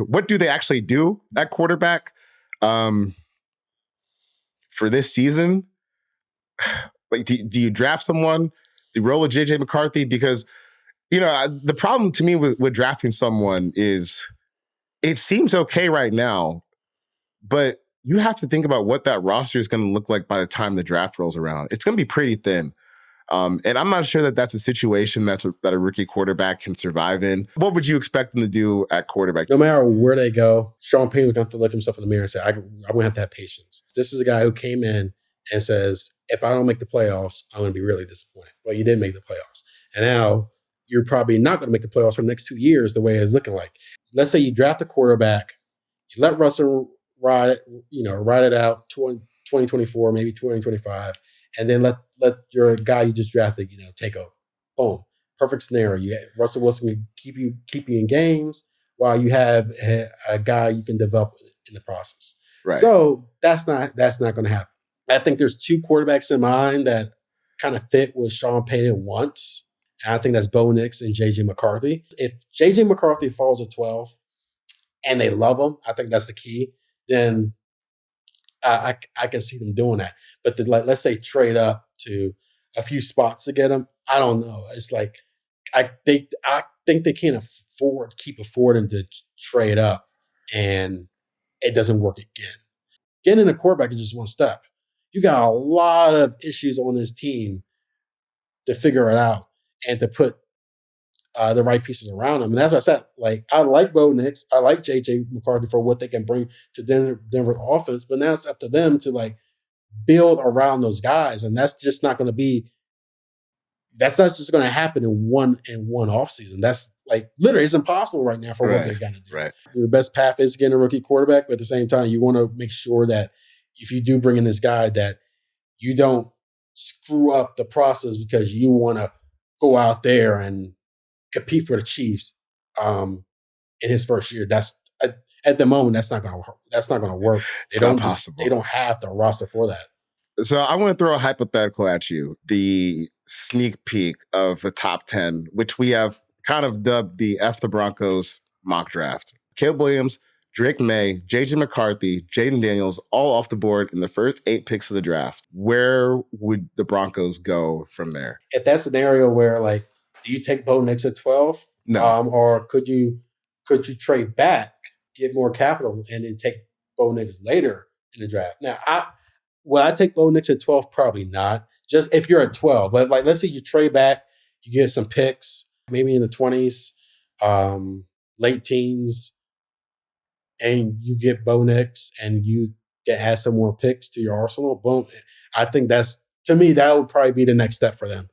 what do they actually do at quarterback for this season? Like, do you draft someone? Do you roll with JJ McCarthy? Because, the problem to me with drafting someone is it seems okay right now, but you have to think about what that roster is going to look like by the time the draft rolls around. It's going to be pretty thin. And I'm not sure that that's a situation that a rookie quarterback can survive in. What would you expect them to do at quarterback? No matter where they go, Sean Payton's going to have to look himself in the mirror and say, I'm going to have to have patience. This is a guy who came in and says, if I don't make the playoffs, I'm going to be really disappointed. Well, you didn't make the playoffs. And now you're probably not going to make the playoffs for the next 2 years the way it's looking like. Let's say you draft a quarterback, you let Russell ride it out 2024, maybe 2025, and then let your guy you just drafted, take over. Boom. Perfect scenario. Russell Wilson can keep you in games while you have a guy you can develop in the process. Right. So that's not going to happen. I think there's 2 quarterbacks in mind that kind of fit what Sean Payton wants. And I think that's Bo Nix and JJ McCarthy. If JJ McCarthy falls at 12 and they love him, I think that's the key, then I can see them doing that. But let's say trade up to a few spots to get him. I don't know. It's like I think they can't keep affording to trade up, and it doesn't work again. Getting a quarterback is just one step. You got a lot of issues on this team to figure it out and to put the right pieces around him. And that's what I said. Like, I like Bo Nix. I like JJ McCarthy for what they can bring to Denver offense. But now it's up to them to build around those guys. And that's just not going to be. That's not just going to happen in one offseason. That's literally it's impossible right now for what they're going to do. Right. Your best path is getting a rookie quarterback, but at the same time, you want to make sure that if you do bring in this guy, that you don't screw up the process because you want to go out there and compete for the Chiefs in his first year. That's at the moment that's not going to work. They don't have the roster for that. So I want to throw a hypothetical at you. The sneak peek of the top 10, which we have kind of dubbed the F the Broncos mock draft. Caleb Williams, Drake May, JJ McCarthy, Jaden Daniels, all off the board in the first 8 picks of the draft. Where would the Broncos go from there? If that scenario where do you take Bo Nix at 12? No. Or could you trade back, get more capital, and then take Bo Nix later in the draft? Now, will I take Bo Nix at 12? Probably not. Just if you're at 12. But let's say you trade back, you get some picks, maybe in the 20s, late teens, and you get Bo Nix and you add some more picks to your arsenal. Boom. I think to me, that would probably be the next step for them.